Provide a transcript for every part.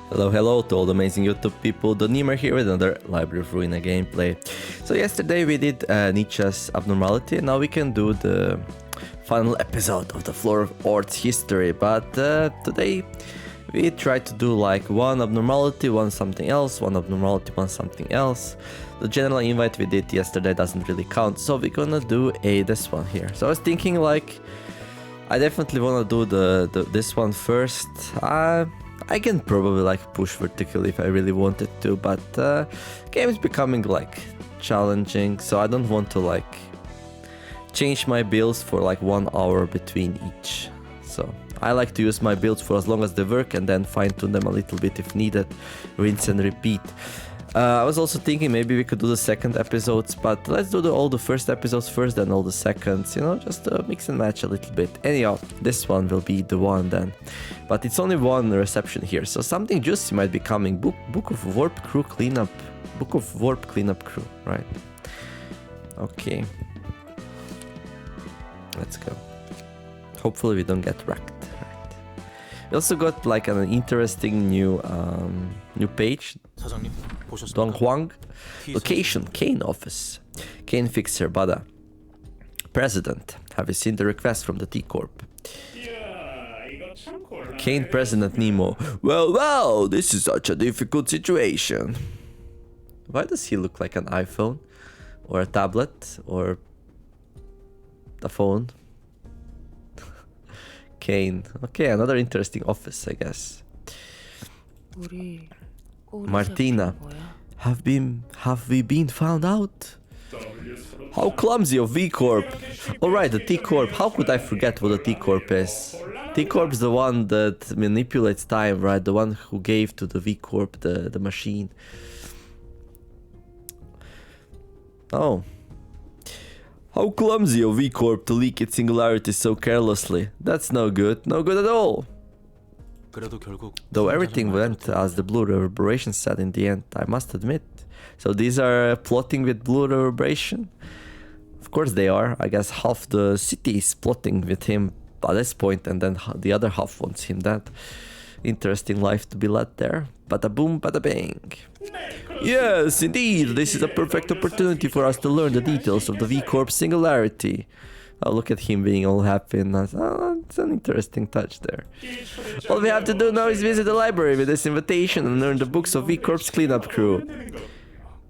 Hello, hello to all the amazing YouTube people. Donimer here with another Library of Ruina gameplay. So yesterday we did Nietzsche's Abnormality, and now we can do the final episode of the Floor of Ort's history. But today we tried to do like one abnormality, one something else, one abnormality, one something else. The general invite we did yesterday doesn't really count, so we're gonna do this one here. So I was thinking like, I definitely wanna do this one first. I can probably like push vertically if I really wanted to, but game is becoming like challenging, so I don't want to like change my builds for like 1 hour between each. So I like to use my builds for as long as they work and then fine tune them a little bit if needed, rinse and repeat. I was also thinking maybe we could do the second episodes, but let's do all the first episodes first, then all the seconds, you know, just mix and match a little bit. Anyhow, this one will be the one then. But it's only one reception here, so something juicy might be coming. Book of Warp Crew Cleanup. Book of Warp Cleanup Crew, right? Okay. Let's go. Hopefully we don't get wrecked. Right. We also got like an interesting new page. Dong Huang. Location, Kane office. Kane Fixer, Bada. President. Have you seen the request from the T-Corp? Kane President Nemo. Well, this is such a difficult situation. Why does he look like an iPhone? Or a tablet? Or a phone? Kane. Okay, another interesting office, I guess. Martina. Have we been found out? How clumsy of V-Corp. Alright, the T-Corp. How could I forget what the T-Corp is? T-Corp is the one that manipulates time, right? The one who gave to the V-Corp the machine. Oh. How clumsy of V-Corp to leak its singularity so carelessly. That's no good. No good at all. Though everything went as the blue reverberation said in the end, I must admit. So these are plotting with blue reverberation? Of course they are. I guess half the city is plotting with him at this point, and then the other half wants him dead. Interesting life to be led there. Bada boom, bada bang. Yes, indeed, this is a perfect opportunity for us to learn the details of the V-Corp singularity. Oh, look at him being all happy and nice. Oh, it's an interesting touch there. All we have to do now is visit the library with this invitation and learn the books of V-Corp's cleanup crew.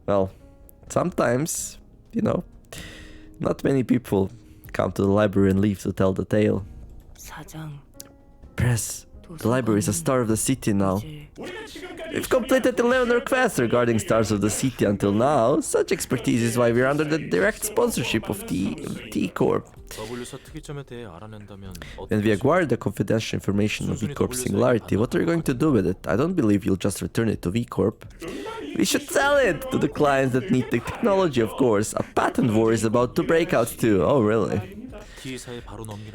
Well, sometimes, you know, not many people come to the library and leave to tell the tale. Press, the library is a star of the city now. We've completed 11 requests regarding stars of the city until now. Such expertise is why we're under the direct sponsorship of T-Corp. When we acquire the confidential information of V-Corp's singularity, what are you going to do with it? I don't believe you'll just return it to V-Corp. We should sell it to the clients that need the technology, of course. A patent war is about to break out too. Oh, really?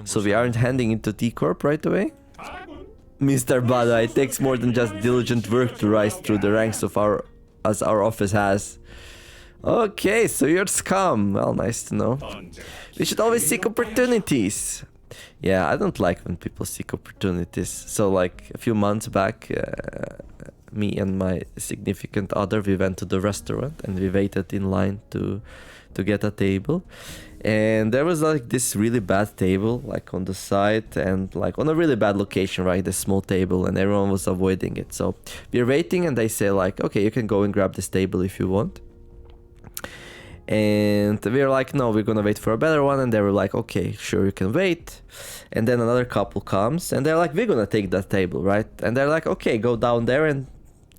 So we aren't handing it to T-Corp right away? Mr. Bada, it takes more than just diligent work to rise through the ranks of our office has. Okay, so you're scum. Well, nice to know. We should always seek opportunities. Yeah, I don't like when people seek opportunities. So like a few months back, me and my significant other, we went to the restaurant and we waited in line to get a table. And there was like this really bad table like on the side and like on a really bad location, right? This small table, and everyone was avoiding it. So we're waiting and they say like, okay, you can go and grab this table if you want. And we're like, no, we're gonna wait for a better one. And they were like, okay, sure, you can wait. And then another couple comes and they're like, we're gonna take that table, right? And they're like, okay, go down there and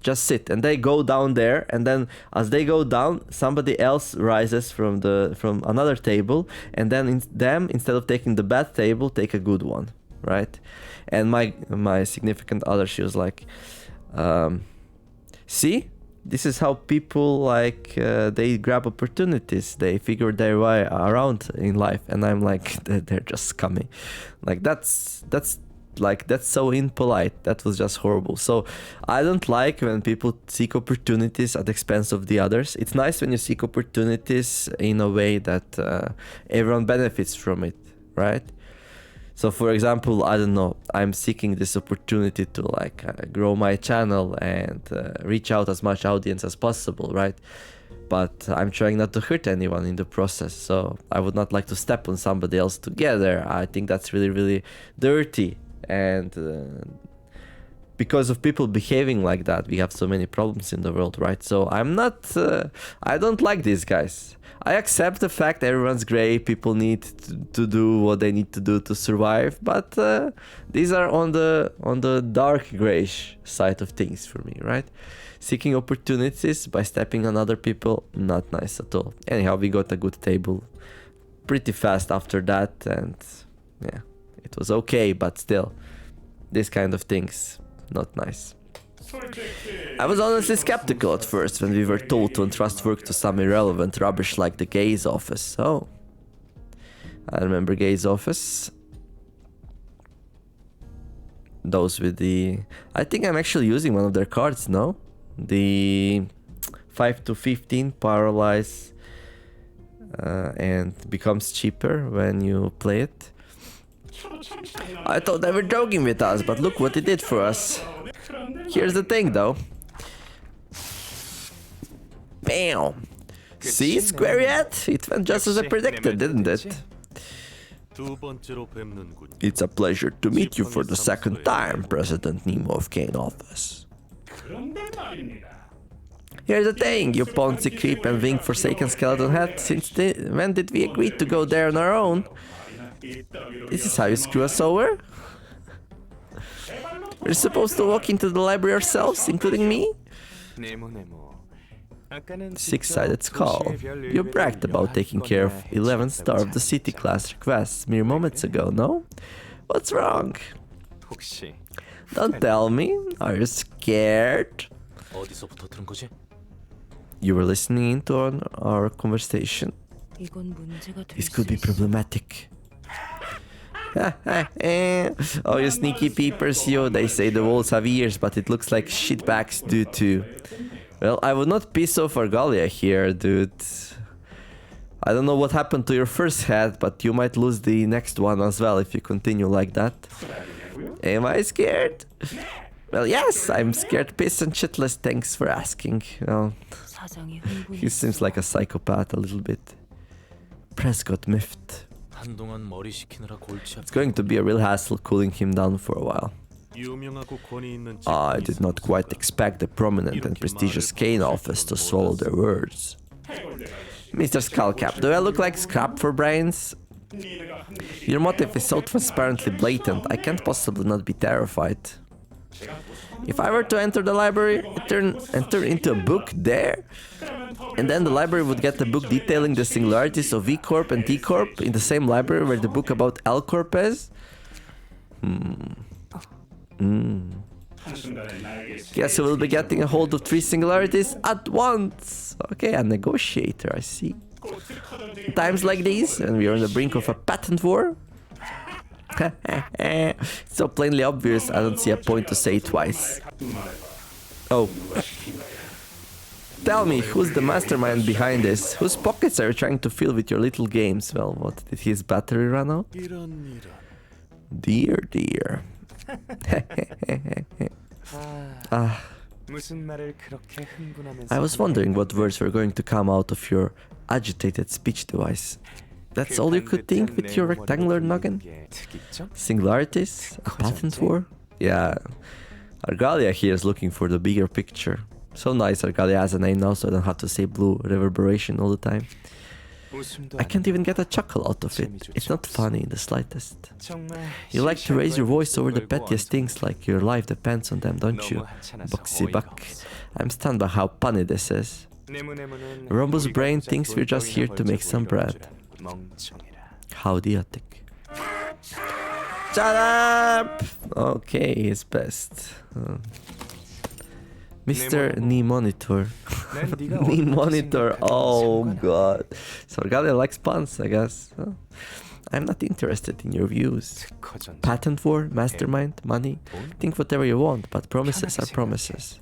just sit. And they go down there, and then as they go down, somebody else rises from another table, and then instead of taking the bad table, take a good one, right? And my significant other, she was like, see, this is how people like they grab opportunities, they figure their way around in life. And I'm like, they're just coming, like that's so impolite. That was just horrible. So I don't like when people seek opportunities at the expense of the others. It's nice when you seek opportunities in a way that everyone benefits from it, right? So for example, I don't know, I'm seeking this opportunity to like grow my channel and reach out as much audience as possible, right? But I'm trying not to hurt anyone in the process, so I would not like to step on somebody else together. I think that's really, really dirty, and because of people behaving like that, we have so many problems in the world, right? So I'm not, I don't like these guys. I accept the fact everyone's gray, people need to do what they need to do to survive, but these are on the dark grayish side of things for me, right? Seeking opportunities by stepping on other people, not nice at all. Anyhow, we got a good table pretty fast after that, and yeah, it was okay, but still, this kind of things, not nice. I was honestly skeptical at first when we were told to entrust work to some irrelevant rubbish like the gaze office. Oh, I remember gaze office. Those with the... I think I'm actually using one of their cards, no? The 5 to 15 paralyze and becomes cheaper when you play it. I thought they were joking with us, but look what it did for us. Here's the thing though. Bam! See, Square yet? It went just as I predicted, didn't it? It's a pleasure to meet you for the second time, President Nemo of Kane Office. Here's the thing, you Ponzi creep and wing forsaken skeleton head. When did we agree to go there on our own? This is how you screw us over? We're supposed to walk into the library ourselves, including me? Six-sided skull. You bragged about taking care of 11th Star of the City class requests mere moments ago, no? What's wrong? Don't tell me. Are you scared? You were listening into our conversation. This could be problematic. Oh, you sneaky peepers, yo. They say the walls have ears, but it looks like shitbags do too. Well, I would not piss off Argalia here, dude. I don't know what happened to your first head, but you might lose the next one as well if you continue like that. Am I scared? Well, yes, I'm scared piss and shitless, thanks for asking. Well, he seems like a psychopath a little bit. Press got miffed. It's going to be a real hassle cooling him down for a while. I did not quite expect the prominent and prestigious Kane office to swallow their words. Mr. Skullcap, do I look like scrap for brains? Your motive is so transparently blatant, I can't possibly not be terrified. If I were to enter the library and turn into a book there, and then the library would get a book detailing the singularities of V Corp and T Corp in the same library where the book about L Corp is? Guess we'll be getting a hold of 3 singularities at once. Okay, a negotiator, I see. Times like these, and we are on the brink of a patent war. It's so plainly obvious, I don't see a point to say it twice. Oh. Tell me, who's the mastermind behind this? Whose pockets are you trying to fill with your little games? Well, what, did his battery run out? Dear, dear. I was wondering what words were going to come out of your agitated speech device. That's all you could think with your rectangular noggin? Singularities? A patent war? Yeah. Argalia here is looking for the bigger picture. So nice Argalia has a name now, so I don't have to say blue reverberation all the time. I can't even get a chuckle out of it. It's not funny in the slightest. You like to raise your voice over the pettiest things like your life depends on them, don't you? Boxy buck. I'm stunned by how punny this is. Rumbo's brain thinks we're just here to make some bread. How idiotic. Shut up! Okay, he's best. Mr. Knee Monitor. Knee Monitor, oh god. So Argalia likes puns, I guess. I'm not interested in your views. Patent war, mastermind, money. Think whatever you want, but promises are promises.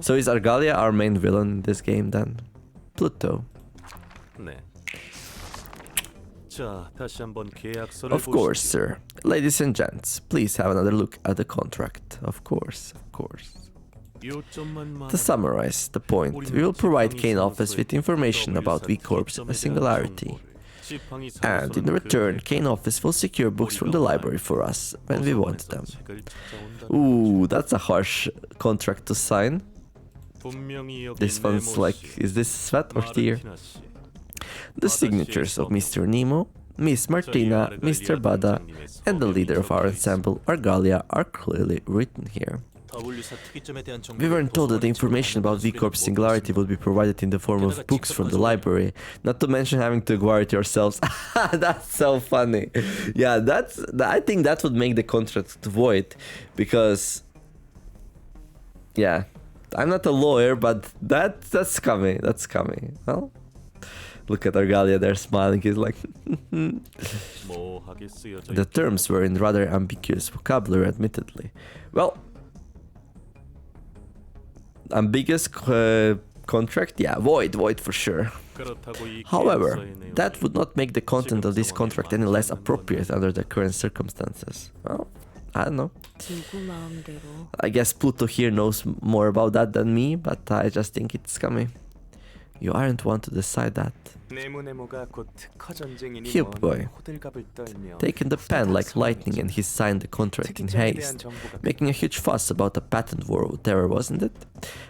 So is Argalia our main villain in this game then? Pluto. Of course, sir. Ladies and gents, please have another look at the contract. Of course, of course. To summarize the point, we will provide Kane Office with information about V Corp's singularity. And in return, Kane Office will secure books from the library for us when we want them. Ooh, that's a harsh contract to sign. This one's like, is this sweat or tear? The signatures of Mr. Nemo, Miss Martina, Mr. Bada, and the leader of our ensemble, Argalia, are clearly written here. We weren't told that the information about V Corp's singularity would be provided in the form of books from the library, not to mention having to acquire it yourselves. That's so funny. Yeah, I think that would make the contract void, because yeah, I'm not a lawyer, but that's coming. That's coming. Well, look at Argalia there smiling. He's like, the terms were in rather ambiguous vocabulary, admittedly. Well, ambiguous contract? Yeah, void for sure. However, that would not make the content of this contract any less appropriate under the current circumstances. Well, I don't know. I guess Pluto here knows more about that than me, but I just think it's coming. You aren't one to decide that. Cube boy, taking the pen like lightning, and he signed the contract in haste, making a huge fuss about a patent war or whatever, wasn't it?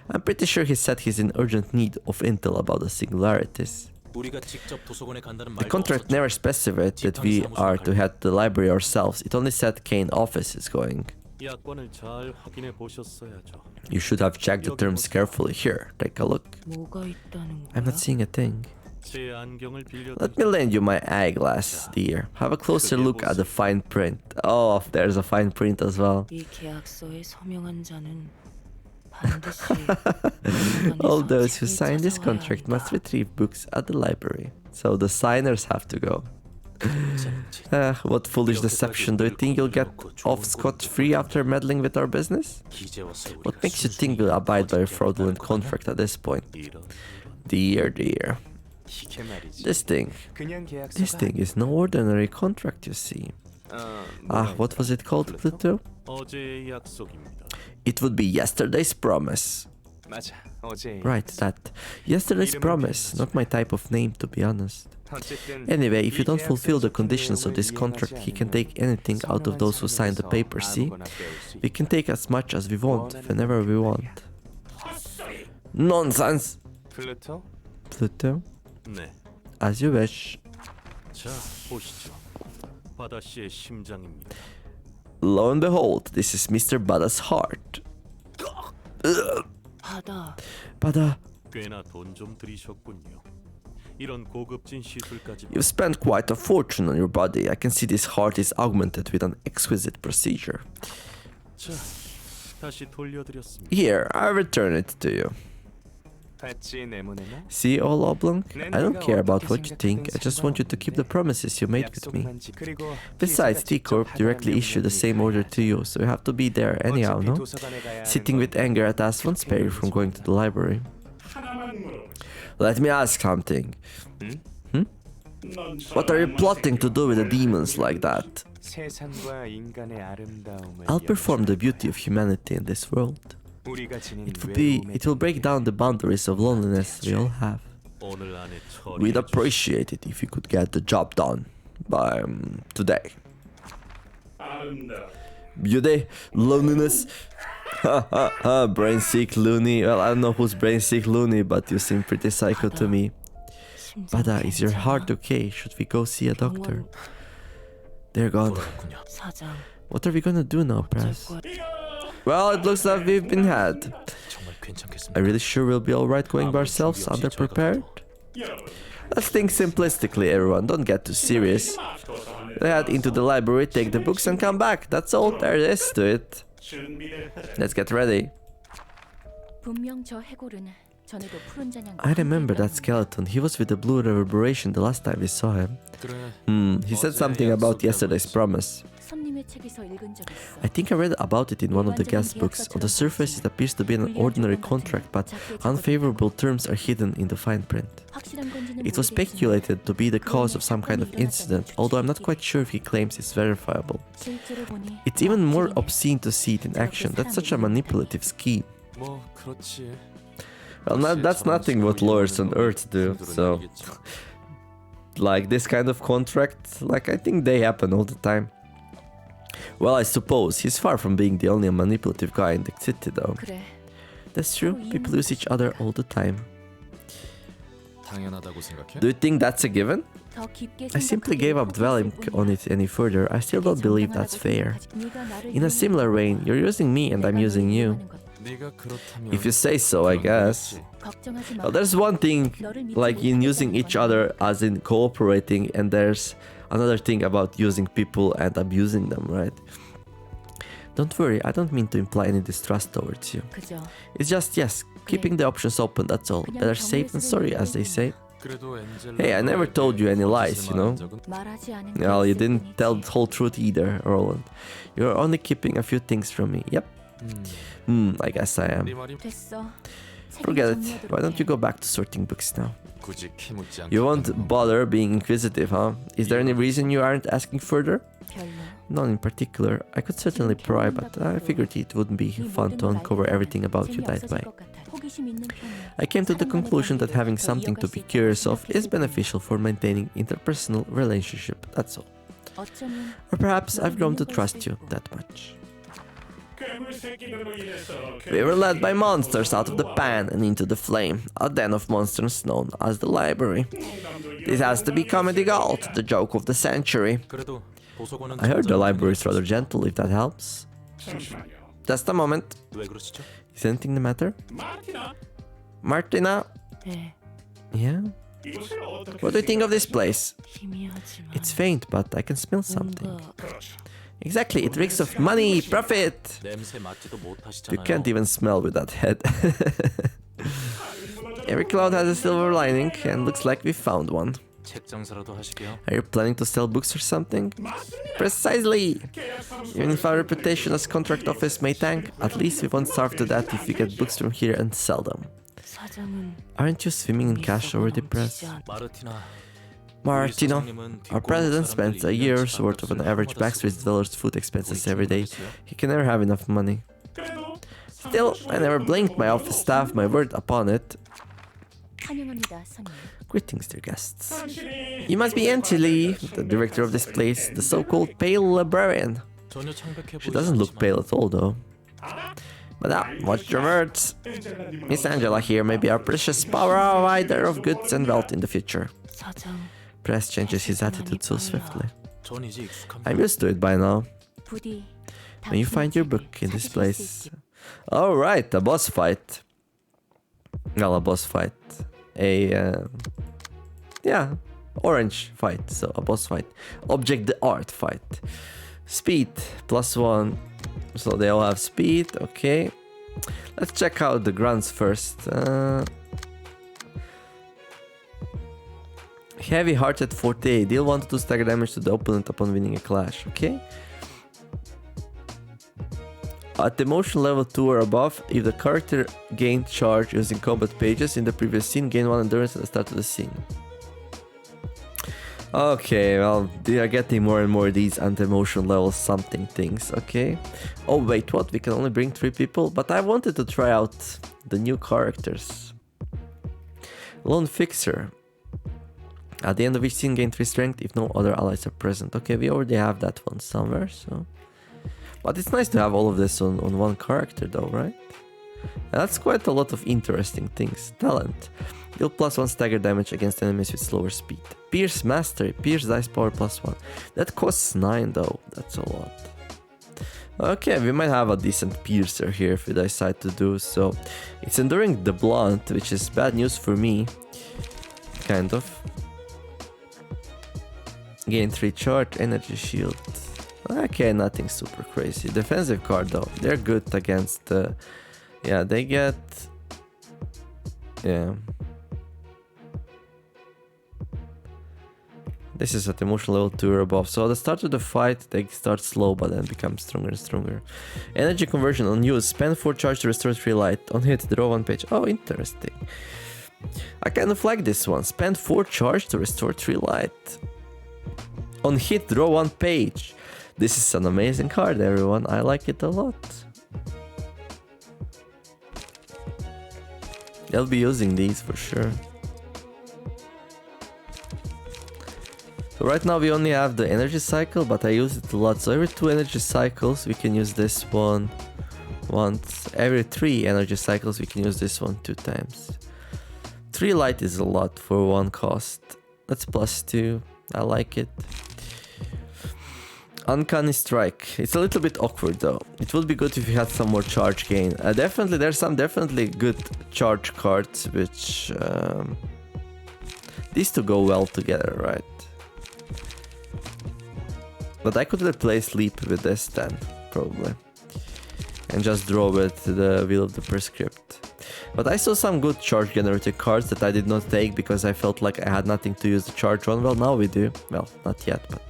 I'm pretty sure he said he's in urgent need of intel about the singularities. The contract never specified that we are to head to the library ourselves. It only said Kane Office is going. You should have checked the terms carefully. Here, take a look. I'm not seeing a thing. Let me lend you my eyeglass, dear. Have a closer look at the fine print. Oh, there's a fine print as well. All those who sign this contract must retrieve books at the library. So the signers have to go. What foolish deception. Do you think you'll get off scot-free after meddling with our business? What makes you think we'll abide by a fraudulent contract at this point? Dear. This thing is no ordinary contract, you see. What was it called, Pluto? It would be yesterday's promise. Right, that. Yesterday's promise, not my type of name, to be honest. Anyway, if you don't fulfill the conditions of this contract, he can take anything out of those who signed the paper, see? We can take as much as we want, whenever we want. Nonsense! Pluto? As you wish. Lo and behold, this is Mr. Bada's heart. Bada. You've spent quite a fortune on your body. I can see this heart is augmented with an exquisite procedure. Here, I return it to you. See, all oblong? I don't care about what you think, I just want you to keep the promises you made with me. Besides, T-Corp directly issued the same order to you, so you have to be there anyhow, no? Sitting with anger at us won't spare you from going to the library. Let me ask something. What are you plotting to do with the demons like that? I'll perform the beauty of humanity in this world. It will break down the boundaries of loneliness we all have. We'd appreciate it if you could get the job done by today. Beauty, loneliness. Brain sick loony. Well, I don't know who's brain sick loony, but you seem pretty psycho to me. Bada, is your heart okay? Should we go see a doctor? They're gone. What are we gonna do now, Press? Well, it looks like we've been had. Are you really sure we'll be alright going by ourselves, underprepared? Let's think simplistically, everyone, don't get too serious. Head into the library, take the books and come back, that's all there is to it. Let's get ready. I remember that skeleton. He was with the blue reverberation the last time we saw him. He said something about yesterday's promise. I think I read about it in one of the guest books. On the surface it appears to be an ordinary contract, but unfavorable terms are hidden in the fine print. It was speculated to be the cause of some kind of incident, although I'm not quite sure if he claims it's verifiable. It's even more obscene to see it in action. That's such a manipulative scheme. Well, that's nothing what lawyers on Earth do, so... Like, this kind of contract, like, I think they happen all the time. Well, I suppose he's far from being the only manipulative guy in the city, though. That's true, people use each other all the time. Do you think that's a given? I simply gave up dwelling on it any further. I still don't believe that's fair. In a similar vein, you're using me and I'm using you. If you say so, I guess. Well, there's one thing, like in using each other as in cooperating, and there's another thing about using people and abusing them, right? Don't worry, I don't mean to imply any distrust towards you. It's just, yes, keeping the options open, that's all. Better safe than sorry, as they say. Hey, I never told you any lies, you know? Well, you didn't tell the whole truth either, Roland. You're only keeping a few things from me. Yep. I guess I am. Forget it. Why don't you go back to sorting books now? You won't bother being inquisitive, huh? Is there any reason you aren't asking further? None in particular. I could certainly pry, but I figured it wouldn't be fun to uncover everything about you that way. I came to the conclusion that having something to be curious of is beneficial for maintaining interpersonal relationship, that's all. Or perhaps I've grown to trust you that much. We were led by monsters out of the pan and into the flame, a den of monsters known as the library. This has to be comedy gold, the joke of the century. I heard the library is rather gentle, if that helps. Just a moment. Is anything the matter? Martina? Yeah? What do you think of this place? It's faint, but I can smell something. Exactly, it reeks of money, profit! You can't even smell with that head. Every cloud has a silver lining, and looks like we found one. Are you planning to sell books or something? Precisely! Even if our reputation as contract office may tank, at least we won't starve to death if we get books from here and sell them. Aren't you swimming in cash already, Press? Martino, our president spends a year's worth of an average backstreet dweller's food expenses every day. He can never have enough money. Still, I never blamed my office staff, my word upon it. Greetings, dear guests. You must be Anjali, the director of this place, the so-called pale librarian. She doesn't look pale at all, though. But now, watch your words. Miss Angela here may be our precious provider of goods and wealth in the future. Press changes his attitude so swiftly. I'm used to it by now. When you find your book in this place... Alright, a boss fight. Well, a boss fight. Yeah, orange fight, so a boss fight. Object the art fight. Speed, +1. So they all have speed, okay. Let's check out the grunts first. Heavy-hearted 48. Deal 1 to 2 stagger damage to the opponent upon winning a clash, okay. At emotion level 2 or above, if the character gained charge using combat pages in the previous scene, gain 1 endurance at the start of the scene. Okay, well, they are getting more and more these anti-emotion level something things, okay. Oh wait, what? We can only bring 3 people? But I wanted to try out the new characters. Lone Fixer. At the end of each scene, gain 3 strength if no other allies are present. Okay, we already have that one somewhere, so... But it's nice to have all of this on one character though, right? And that's quite a lot of interesting things. Talent. Deal +1 stagger damage against enemies with slower speed. Pierce Mastery. Pierce dice power +1. That costs 9 though. That's a lot. Okay, we might have a decent piercer here if we decide to do so. It's enduring the blunt, which is bad news for me. Kind of. Gain 3 charge, energy shield. Okay, nothing super crazy. Defensive card though, they're good against yeah, they get Yeah. This is at emotional level 2 or above. So at the start of the fight, they start slow, but then become stronger and stronger. Energy conversion on use. Spend 4 charge to restore 3 light. On hit, draw 1 page. Oh, interesting. I kind of like this one. Spend 4 charge to restore 3 light. On hit, draw 1 page. This is an amazing card, everyone. I like it a lot. I'll be using these for sure. So right now we only have the energy cycle, but I use it a lot. So every 2 energy cycles we can use this one once. Every 3 energy cycles we can use this one 2 times. 3 light is a lot for 1 cost. That's +2. I like it. Uncanny Strike. It's a little bit awkward though. It would be good if you had some more charge gain. Definitely, there's some definitely good charge cards which these two go well together, right? But I could replace Leap with this then, probably. And just draw with the Wheel of the Prescript. But I saw some good charge generator cards that I did not take because I felt like I had nothing to use the charge on. Well, now we do. Well, not yet, but...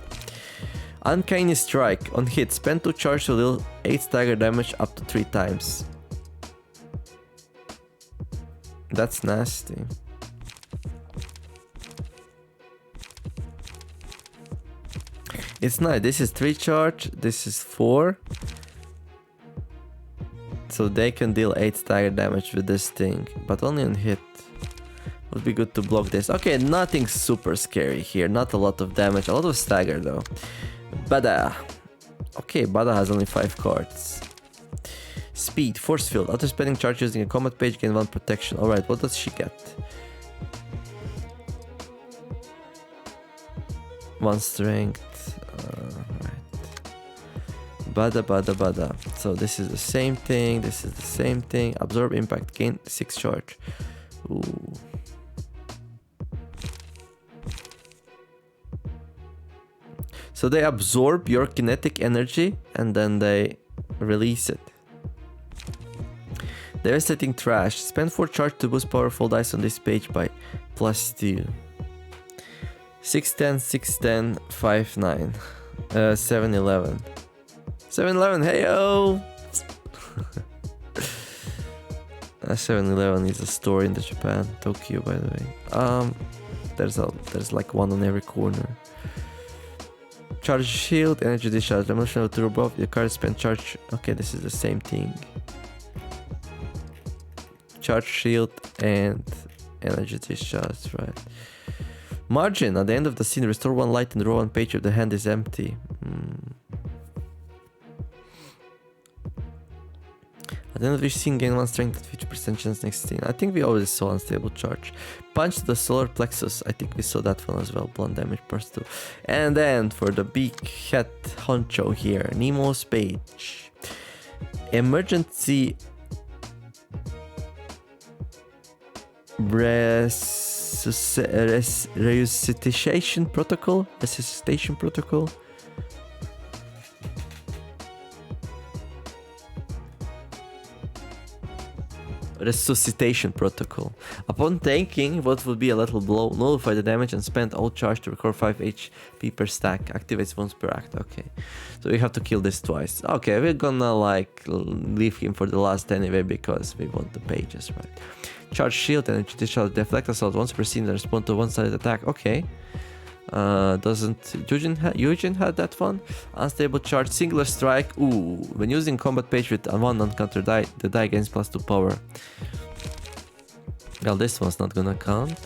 Uncanny Strike. On hit, spend 2 charge to deal 8 stagger damage up to 3 times. That's nasty. It's nice. This is 3 charge, this is 4. So they can deal 8 stagger damage with this thing, but only on hit. Would be good to block this. Okay, nothing super scary here. Not a lot of damage, a lot of stagger though. Bada. Okay, Bada has only 5 cards. Speed, Force Field. After spending charge using a combat page, gain 1 protection. Alright, what does she get? 1 strength. Right. Bada. So this is the same thing. This is the same thing. Absorb impact. Gain 6 charge. Ooh. So they absorb your kinetic energy and then they release it. Devastating Trash. Spend 4 charge to boost powerful dice on this page by +2. 610, 610, 59. 711. 711, hey yo! 711 is a store in the Japan, Tokyo, by the way. There's like one on every corner. Charge shield, energy discharge, emotional to above. Your card spend charge. Okay, this is the same thing. Charge shield and energy discharge, right? Margin. At the end of the scene, restore 1 light and draw 1 page if the hand is empty. At the end of each scene, gain 1 strength at 50% chance next scene. I think we already saw unstable charge. Punch to the solar plexus. I think we saw that one as well. Blunt damage +2. And then for the big head honcho here, Nemo's page. Emergency resuscitation protocol. Resuscitation protocol. Resuscitation protocol. Upon taking what would be a lethal blow, nullify the damage and spend all charge to recover 5 HP per stack. Activates once per act. Okay. So we have to kill this twice. Okay, we're gonna like leave him for the last anyway because we want the pages, right? Charge shield, energy discharge, deflect assault once per scene and respond to one-sided attack. Okay. Doesn't Eugene had that one? Unstable charge, singular strike. Ooh, when using combat page with a 1 non-counter die, the die gains +2 power. Well, this one's not gonna count.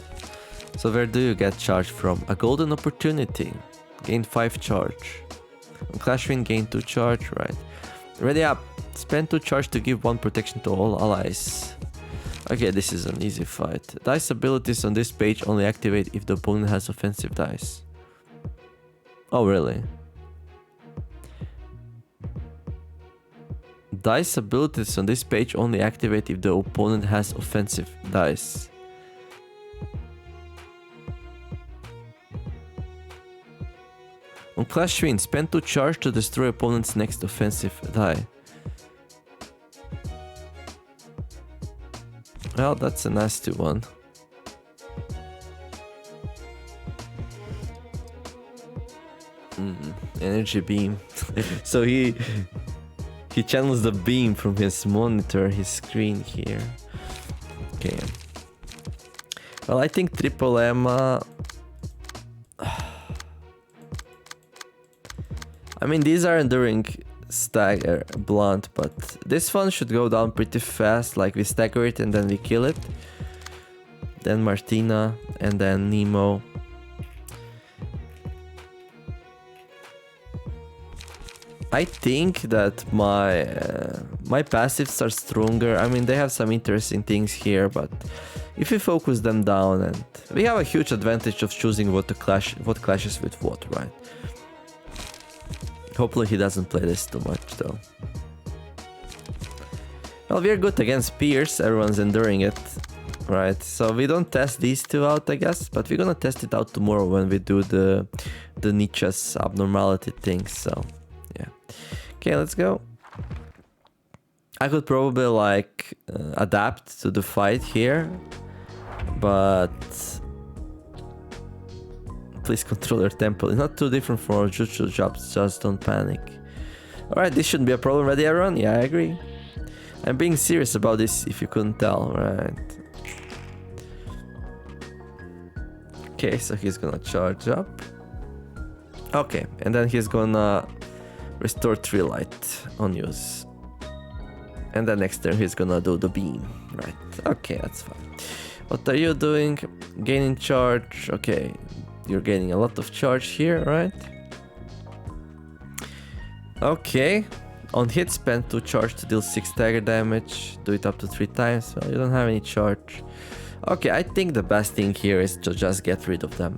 So where do you get charge from? A golden opportunity. Gain 5 charge. On Clash Win, gain 2 charge, right? Ready up. Spend 2 charge to give 1 protection to all allies. Okay, this is an easy fight. Dice abilities on this page only activate if the opponent has offensive dice. Oh, really? Dice abilities on this page only activate if the opponent has offensive dice. On Clash Win, spend 2 charge to destroy opponent's next offensive die. Well, that's a nasty one. Energy beam. So he channels the beam from his monitor, his screen here. Okay. Well, I think triple Emma. I mean, these are enduring stagger blunt, but this one should go down pretty fast. Like we stagger it and then we kill it. Then Martina and then Nemo. I think that my passives are stronger. I mean, they have some interesting things here, but if we focus them down, and we have a huge advantage of choosing what clashes with what, right? Hopefully he doesn't play this too much though. Well, we're good against Pierce, everyone's enduring it, right? So we don't test these two out, I guess, but we're gonna test it out tomorrow when we do the Nietzsche's abnormality thing, so yeah. Okay, let's go. I could probably like adapt to the fight here, but please control your tempo. It's not too different from our jutsu jobs, just don't panic. Alright, this shouldn't be a problem. Ready, everyone? Yeah, I agree. I'm being serious about this if you couldn't tell, right? Okay, so he's gonna charge up. Okay, and then he's gonna restore 3 light on use. And then next turn he's gonna do the beam, right? Okay, that's fine. What are you doing? Gaining charge. Okay, you're gaining a lot of charge here, right? Okay. On hit, spend 2 charge to deal 6 stagger damage. Do it up to 3 times. Well, you don't have any charge. Okay, I think the best thing here is to just get rid of them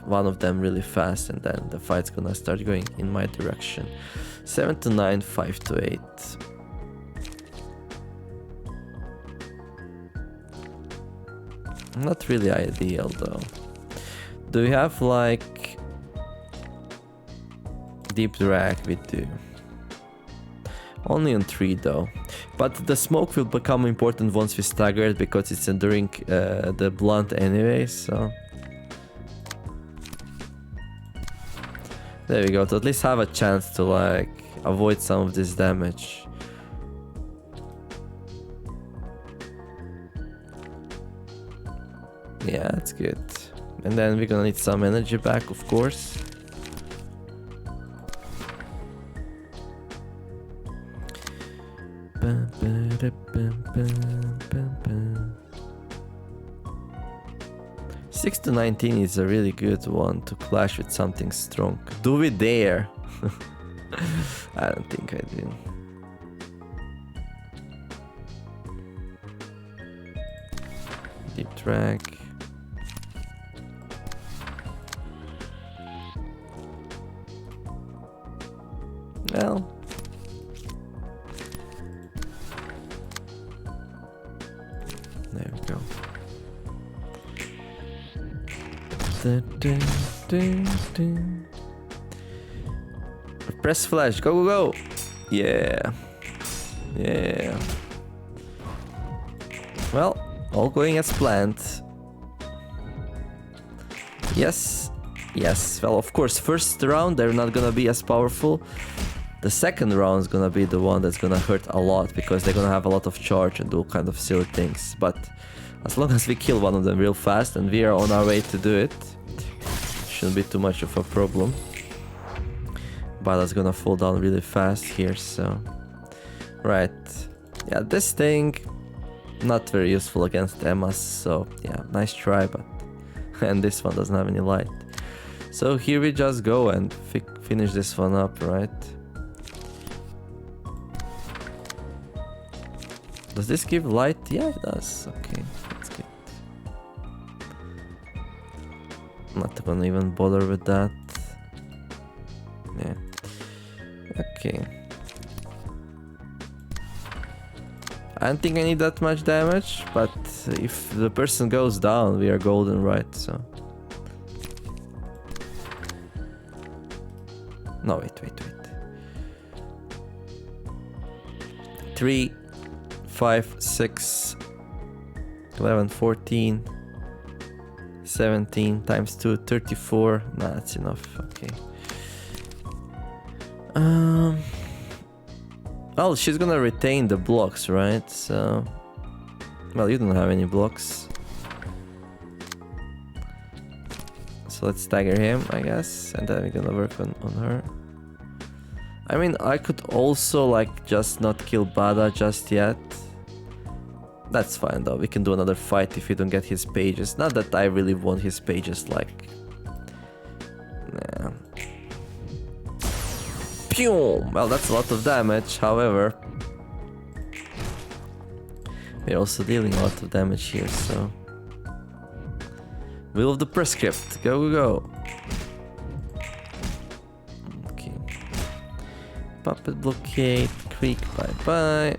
one of them really fast, and then the fight's gonna start going in my direction. 7 to 9, 5 to 8. Not really ideal though. Do we have like deep drag? We do. Only on 3 though. But the smoke will become important once we stagger it because it's enduring the blunt anyway, so. There we go, to at least have a chance to like avoid some of this damage. Yeah, that's good. And then we're gonna need some energy back, of course. Bum, ba, bum, bum, bum, bum. 6 to 19 is a really good one to clash with something strong. Do we dare? I don't think I do. Deep drag. Well, there we go. Press flash, go, go, go! Yeah. Yeah. Well, all going as planned. Yes. Yes. Well, of course, first round they're not gonna be as powerful. The second round is gonna be the one that's gonna hurt a lot because they're gonna have a lot of charge and do kind of silly things. But as long as we kill one of them real fast and we are on our way to do it, shouldn't be too much of a problem. Bala's gonna fall down really fast here, so. Right. Yeah, this thing, not very useful against Emma's, so yeah, nice try, but. And this one doesn't have any light. So here we just go and finish this one up, right? Does this give light? Yeah, it does. Okay, that's good. Not gonna even bother with that. Yeah. Okay. I don't think I need that much damage, but if the person goes down, we are golden, right? So. No, wait. 3, 5, 6. 11, 14, 17 times 2, 34. Nah, that's enough. Okay. Well, she's gonna retain the blocks, right? So, well, you don't have any blocks. So let's stagger him, I guess, and then we're gonna work on her. I mean, I could also like just not kill Bada just yet. That's fine though, we can do another fight if we don't get his pages. Not that I really want his pages, like... Nah. Pew! Well, that's a lot of damage, however... We're also dealing a lot of damage here, so... Will of the Prescript, go, go, go! Okay. Puppet Blockade, Creek, bye-bye.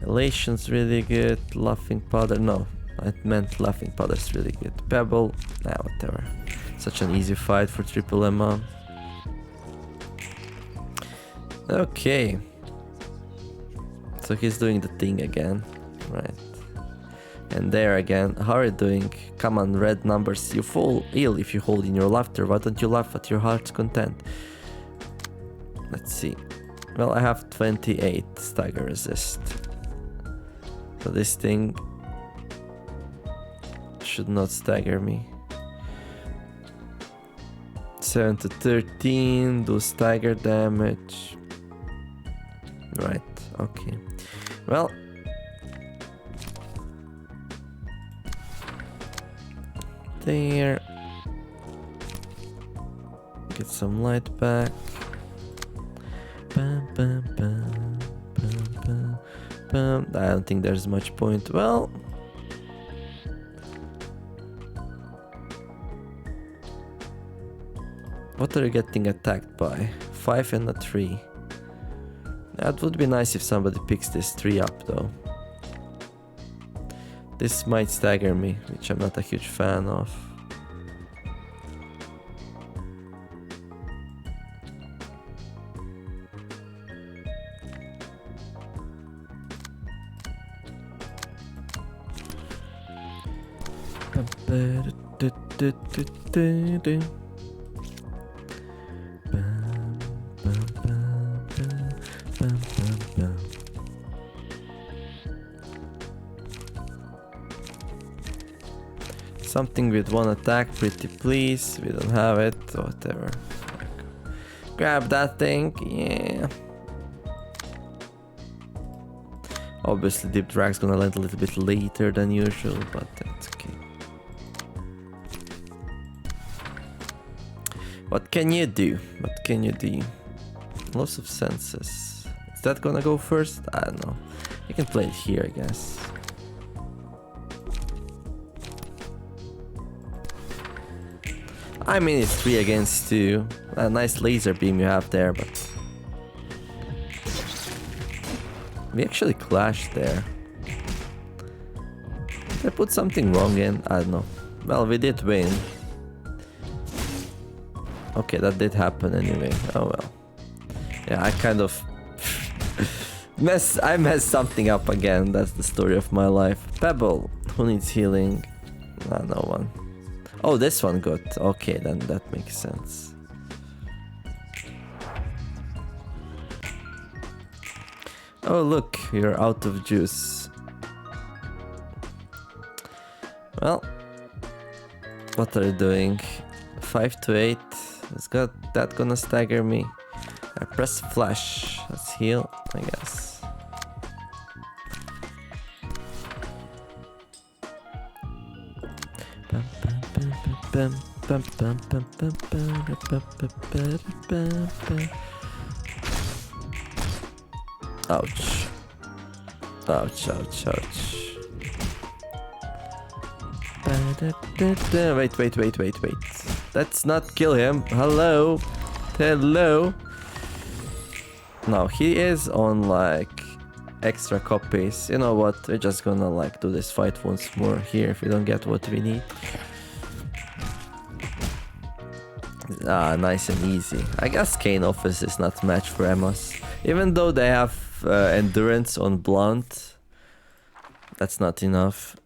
Elation's really good. Laughing Powder, no. I meant Laughing Powder's really good. Pebble, nah, whatever. Such an easy fight for Triple Emma. Okay. So he's doing the thing again. Right. And there again. How are you doing? Come on, red numbers. You fall ill if you hold in your laughter. Why don't you laugh at your heart's content? Let's see. Well, I have 28 stagger resist. So this thing should not stagger me. 7 to 13, do stagger damage. Right, okay. Well, there. Get some light back. Bam, bam, bam, bam, bam. I don't think there's much point. Well, what are you getting attacked by? 5 and a 3. That would be nice if somebody picks this 3 up though. This might stagger me, which I'm not a huge fan of. Something with one attack, pretty please. We don't have it, whatever. Grab that thing, yeah. Obviously, Deep Drag's gonna land a little bit later than usual, but that's okay. What can you do? What can you do? Loss of senses. Is that gonna go first? I don't know. You can play it here, I guess. I mean, it's 3 against 2. A nice laser beam you have there, but... We actually clashed there. Did I put something wrong in? I don't know. Well, we did win. Okay, that did happen anyway. Oh well. Yeah, I kind of... I messed something up again. That's the story of my life. Pebble. Who needs healing? No one. Oh, this one got. Okay, then that makes sense. Oh, look, you're out of juice. Well, what are you doing? 5 to 8. Is that gonna stagger me? I press flash. Let's heal, I guess. Ouch. Ouch, ouch, ouch. Wait. Let's not kill him. Hello. Hello. No, he is on like extra copies. You know what? We're just gonna like do this fight once more here if we don't get what we need. Ah, nice and easy. I guess Kane Office is not match for Emma's. Even though they have endurance on Blunt. That's not enough.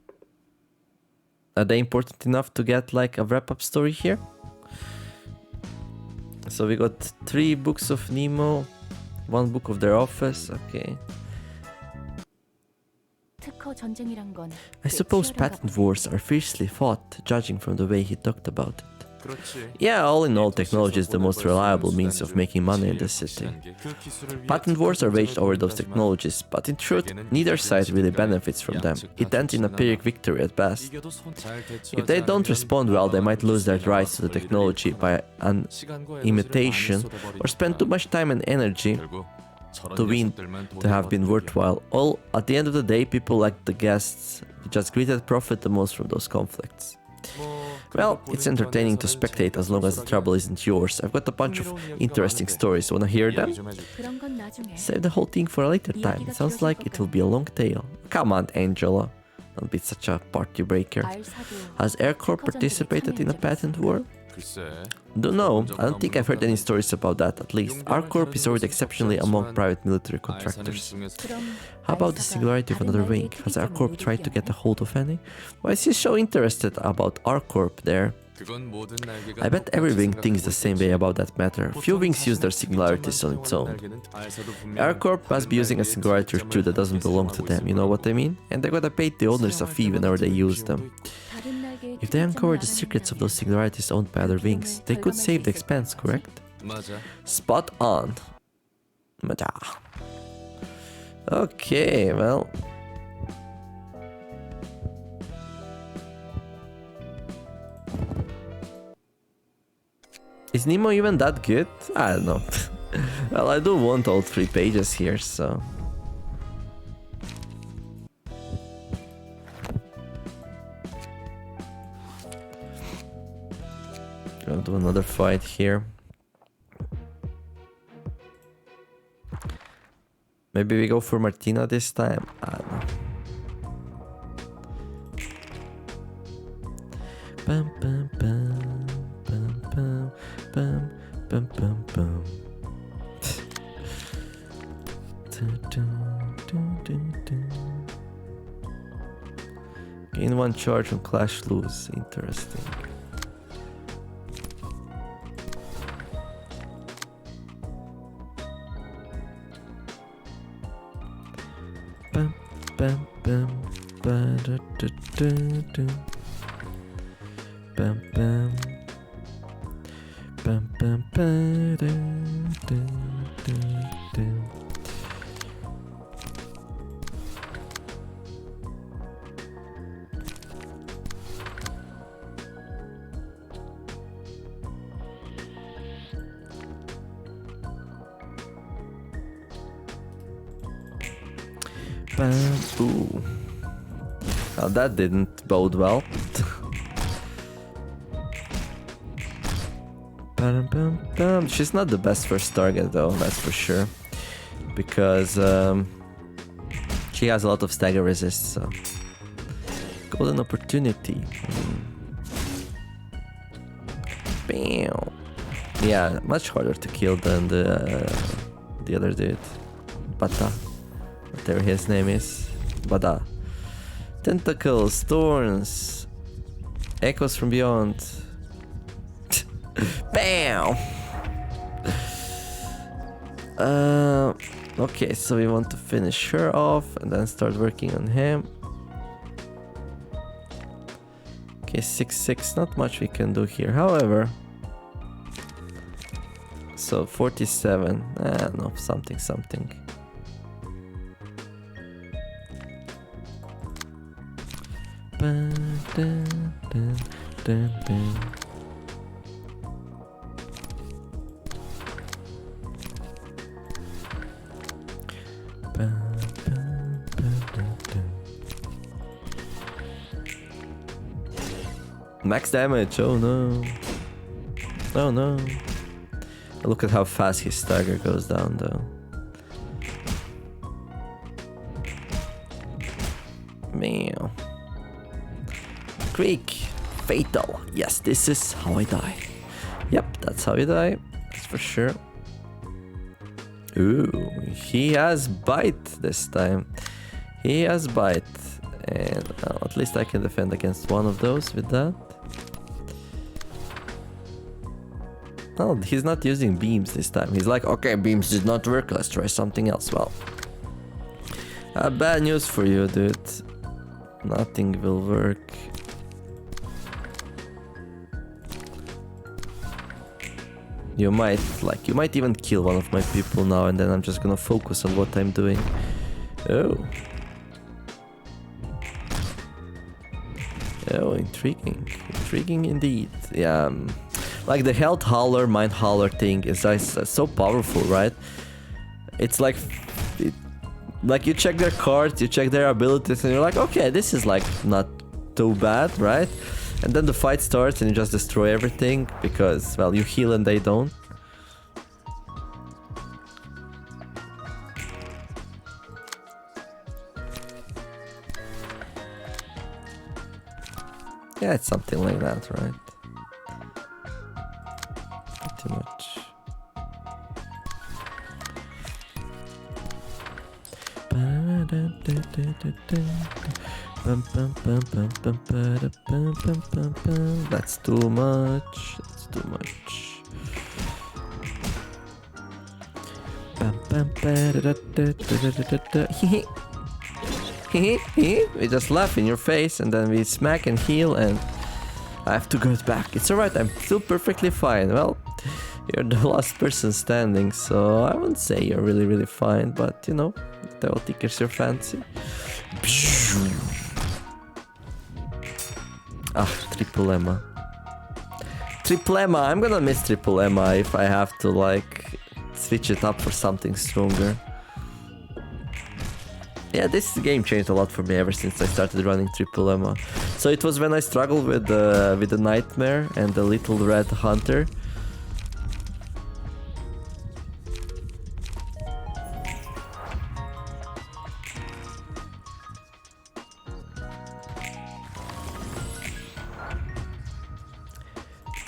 Are they important enough to get like a wrap-up story here? So we got 3 books of Nemo, 1 book of their office. Okay. I suppose patent wars are fiercely fought, judging from the way he talked about it. Yeah, all in all, technology is the most reliable means of making money in the city. Patent wars are waged over those technologies, but in truth, neither side really benefits from them. It ends in a Pyrrhic victory at best. If they don't respond well, they might lose their rights to the technology by an imitation, or spend too much time and energy to win to have been worthwhile. All at the end of the day, people like the guests just greeted profit the most from those conflicts. Well, it's entertaining to spectate as long as the trouble isn't yours. I've got a bunch of interesting stories. Wanna hear them? Save the whole thing for a later time. It sounds like it will be a long tale. Come on, Angela. Don't be such a party breaker. Has AirCorp participated in a patent war? Don't know. I don't think I've heard any stories about that, at least. Our corp is already exceptionally among private military contractors. How about the singularity of another wing? Has our corp tried to get a hold of any? Why is he so interested about our corp there? I bet every wing thinks the same way about that matter. Few wings use their singularities on its own. Our corp must be using a singularity or two that doesn't belong to them, you know what I mean? And they gotta pay the owners a fee whenever they use them. If they uncover the secrets of those singularities owned by other wings, they could save the expense, correct? Spot on. Okay, well. Is Nemo even that good? I don't know. Well, I do want all 3 pages here, so... I'll do another fight here. Maybe we go for Martina this time? I don't know. Bum, bum, bum, bum, bum, bum, bum, bum, bum. Gain 1 charge on Clash Lose. Interesting. Bum, bum, bum, ba, da, da, da, da. Bum, bum. Bum, bum, ba, da, da, da, da. Ooh. Now that didn't bode well. She's not the best first target though, that's for sure. Because she has a lot of stagger resist, so... Golden opportunity. Bam! Yeah, much harder to kill than the other dude. Bata. Whatever his name is. Bada. Tentacles, thorns, echoes from beyond. Bam! Okay, so we want to finish her off and then start working on him. Okay, 6-6, not much we can do here. However, so 47. No, something. Max damage, oh no. Oh no. Look at how fast his stagger goes down though. Man. Quick. Fatal. Yes, this is how I die. Yep, that's how you die. That's for sure. Ooh, he has bite this time. He has bite. And at least I can defend against one of those with that. Oh, he's not using beams this time. He's like, okay, beams did not work, let's try something else. Well, bad news for you, dude. Nothing will work. You might even kill one of my people now, and then I'm just gonna focus on what I'm doing. Oh. Oh, intriguing. Intriguing indeed. Yeah, like the health hauler, mind hauler thing is so powerful, right? It's like you check their cards, you check their abilities, and you're like, okay, this is like not too bad, right? And then the fight starts and you just destroy everything because, well, you heal and they don't. Yeah, it's something like that, right? Pretty much. That's too much. That's too much. We just laugh in your face and then we smack and heal and I have to go back. It's alright, I'm still perfectly fine. Well, you're the last person standing, so I wouldn't say you're really fine, but you know, that tickles your fancy. Triple Emma. Triple Emma, I'm gonna miss Triple Emma if I have to like switch it up for something stronger. Yeah, this game changed a lot for me ever since I started running Triple Emma. So it was when I struggled with the Nightmare and the Little Red Hunter.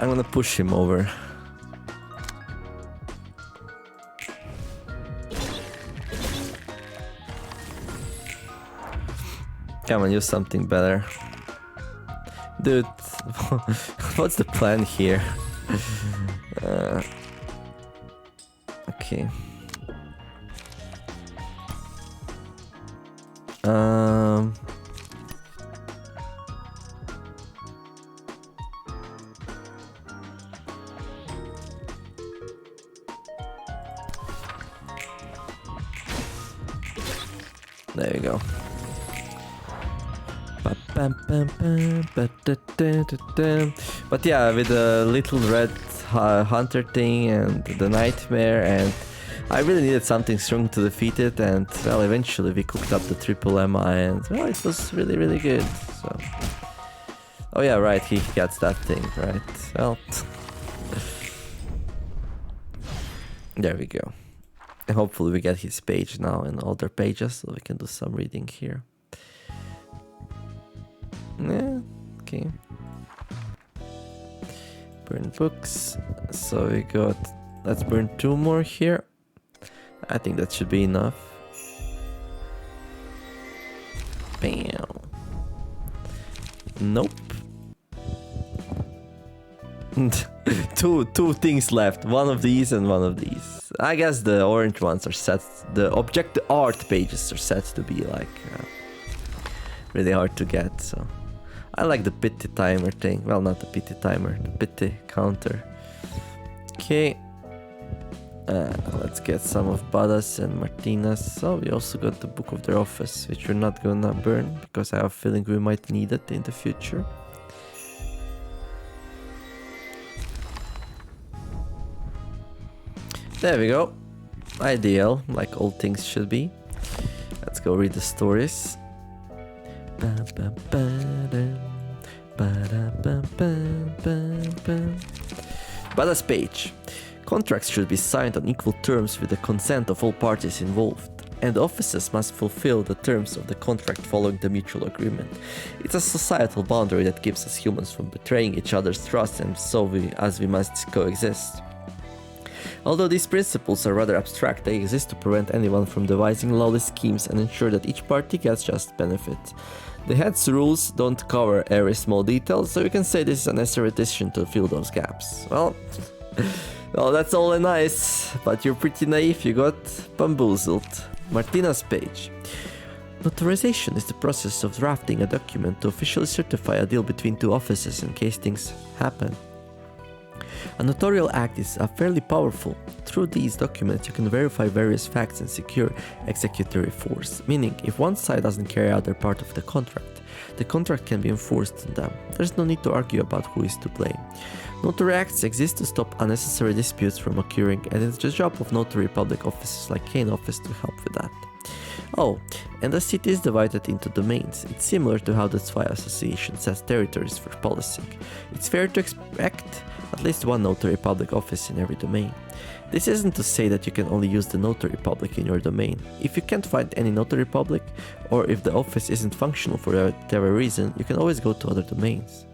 I'm gonna push him over. Come on, use something better. Dude, what's the plan here? Okay. There you go. But yeah, with the Little Red Hunter thing and the Nightmare, and I really needed something strong to defeat it, and well, eventually we cooked up the Triple Emma, and well, it was really good. So, oh yeah, right, he gets that thing, right? Well, there we go. And hopefully we get his page now and other pages, so we can do some reading here. Yeah, okay. Burn books. So we got... Let's burn 2 more here. I think that should be enough. Bam. Nope. two things left. One of these and one of these. I guess the orange ones are set. The object art pages are set to be like really hard to get. So I like the pity timer thing. Well, not the pity timer, the pity counter. Okay. Let's get some of Badas and Martina's. So we also got the Book of their Office, which we're not gonna burn because I have a feeling we might need it in the future. There we go. Ideal, like all things should be. Let's go read the stories. Badass page. Contracts should be signed on equal terms with the consent of all parties involved, and offices must fulfill the terms of the contract following the mutual agreement. It's a societal boundary that keeps us humans from betraying each other's trust, and so we must coexist. Although these principles are rather abstract, they exist to prevent anyone from devising lawless schemes and ensure that each party gets just benefit. The head's rules don't cover every small detail, so you can say this is a necessary addition to fill those gaps. Well, that's all nice, but you're pretty naive, you got bamboozled. Martina's page. Notarization is the process of drafting a document to officially certify a deal between two offices in case things happen. A notarial act is fairly powerful. Through these documents, you can verify various facts and secure executory force, meaning if one side doesn't carry out their part of the contract can be enforced on them. There's no need to argue about who is to blame. Notary acts exist to stop unnecessary disputes from occurring, and it's the job of notary public offices like Kane office to help with that. Oh, and the city is divided into domains. It's similar to how the Zwei Association sets territories for policing. It's fair to expect at least one notary public office in every domain. This isn't to say that you can only use the notary public in your domain. If you can't find any notary public, or if the office isn't functional for whatever reason, you can always go to other domains.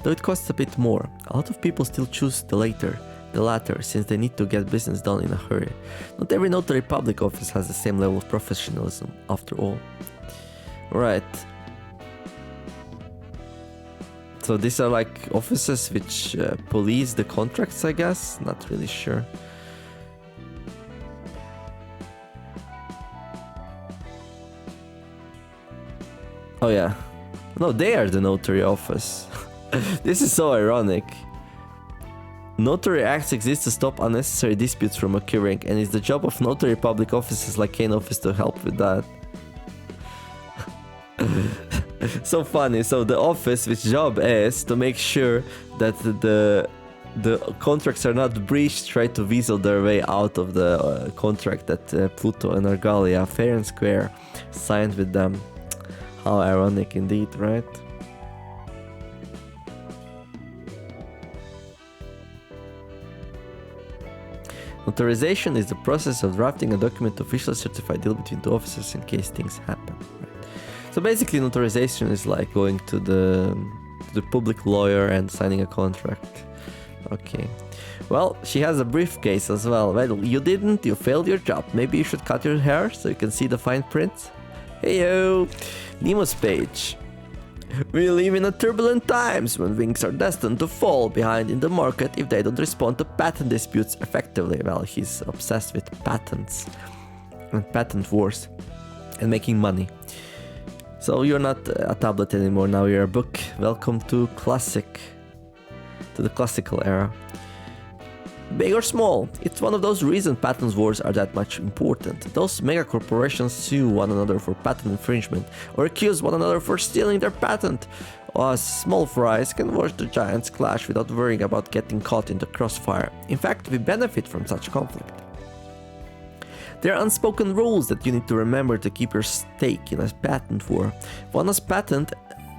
Though it costs a bit more, a lot of people still choose the latter, since they need to get business done in a hurry. Not every notary public office has the same level of professionalism, after all. Right. So these are like offices which police the contracts, I guess? Not really sure. Oh yeah. No, they are the notary office. This is so ironic. Notary acts exist to stop unnecessary disputes from occurring, and it's the job of notary public offices like Kane office to help with that. So funny. So the office, which job is to make sure that the contracts are not breached, try to weasel their way out of the contract that Pluto and Argalia fair and square signed with them. How ironic indeed, right? Notarization is the process of drafting a document to officially certify a deal between two offices in case things happen. Right? So basically, notarization is like going to the public lawyer and signing a contract. Okay. Well, she has a briefcase as well. Well, you didn't. You failed your job. Maybe you should cut your hair so you can see the fine print. Heyo! Nemo's page. We live in a turbulent times when wings are destined to fall behind in the market if they don't respond to patent disputes effectively. Well, he's obsessed with patents and patent wars and making money. So you're not a tablet anymore, now you're a book. Welcome to the classical era. Big or small, it's one of those reasons patent wars are that much important. Those mega corporations sue one another for patent infringement or accuse one another for stealing their patent. Us small fries can watch the giants clash without worrying about getting caught in the crossfire. In fact, we benefit from such conflict. There are unspoken rules that you need to remember to keep your stake in a patent war. One must patent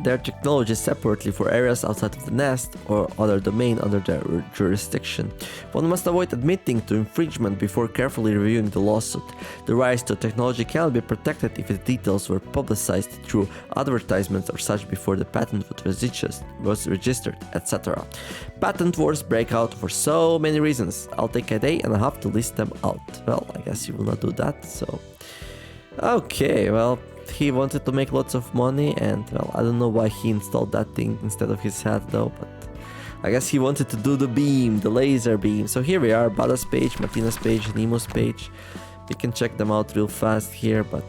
their technology separately for areas outside of the nest or other domain under their jurisdiction. One must avoid admitting to infringement before carefully reviewing the lawsuit. The rights to technology cannot be protected if its details were publicized through advertisements or such before the patent was registered, etc. Patent wars break out for so many reasons. I'll take a day and a half to list them out. Well, I guess you will not do that, so... Okay, well... He wanted to make lots of money, and well, I don't know why he installed that thing instead of his hat though, but I guess he wanted to do the beam, the laser beam. So here we are, Bada's page, Martina's page, Nemo's page. We can check them out real fast here, but...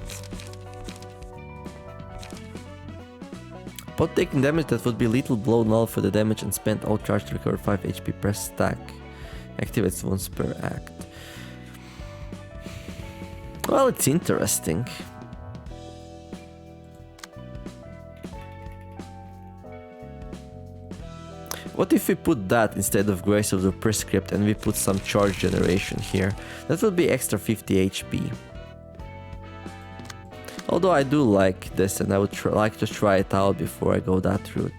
Upon taking damage that would be lethal, blow null for the damage and spend all charge to recover 5 HP per stack. Activates once per act. Well, it's interesting. What if we put that instead of Grace of the Prescript and we put some charge generation here? That would be extra 50 HP. Although I do like this and I would like to try it out before I go that route.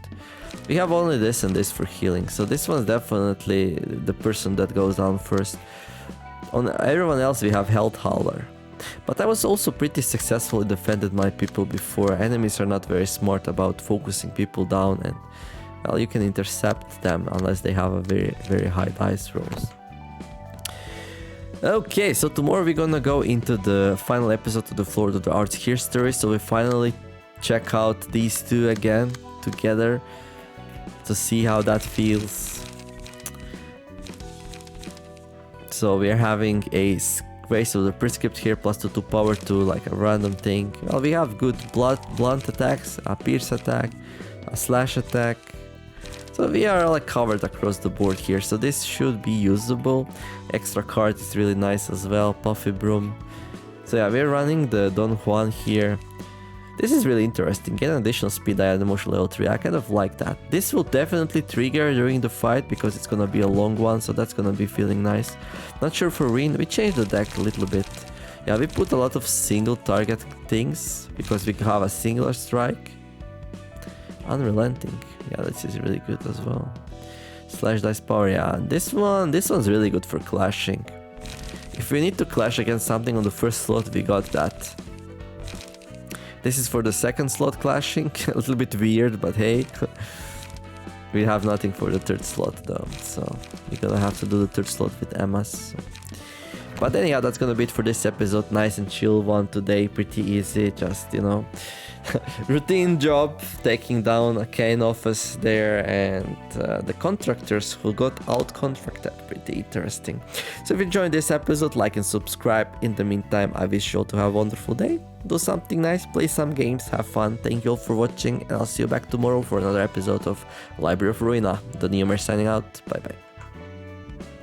We have only this and this for healing, so this one's definitely the person that goes down first. On everyone else we have Health Howler. But I was also pretty successfully defended my people before. Enemies are not very smart about focusing people down, and well, you can intercept them unless they have a very high dice rolls. Okay, so tomorrow we're gonna go into the final episode of the Floor of the Arts history. So we finally check out these two again together to see how that feels. So we're having a race of the prescript here plus 2 power to like a random thing. Well, we have good blunt attacks, a pierce attack, a slash attack. So we are like covered across the board here, so this should be usable. Extra card is really nice as well, Puffy Broom. So yeah, we're running the Don Juan here. This is really interesting, get an additional speed die at emotional level 3, I kind of like that. This will definitely trigger during the fight because it's gonna be a long one, so that's gonna be feeling nice. Not sure for Ruina, we changed the deck a little bit. Yeah, we put a lot of single target things because we have a singular strike. Unrelenting. Yeah, this is really good as well. Slash dice power, yeah. This one's really good for clashing. If we need to clash against something on the first slot, we got that. This is for the second slot clashing. A little bit weird, but hey. We have nothing for the third slot though, so we're gonna have to do the third slot with Emma's. But anyhow, that's gonna be it for this episode. Nice and chill one today, pretty easy, just, you know, routine job, taking down a Kane office there and the contractors who got out contracted. Pretty interesting. So if you enjoyed this episode, like and subscribe. In the meantime, I wish you all to have a wonderful day. Do something nice, play some games, have fun. Thank you all for watching, and I'll see you back tomorrow for another episode of Library of Ruina. The Notary signing out. Bye bye.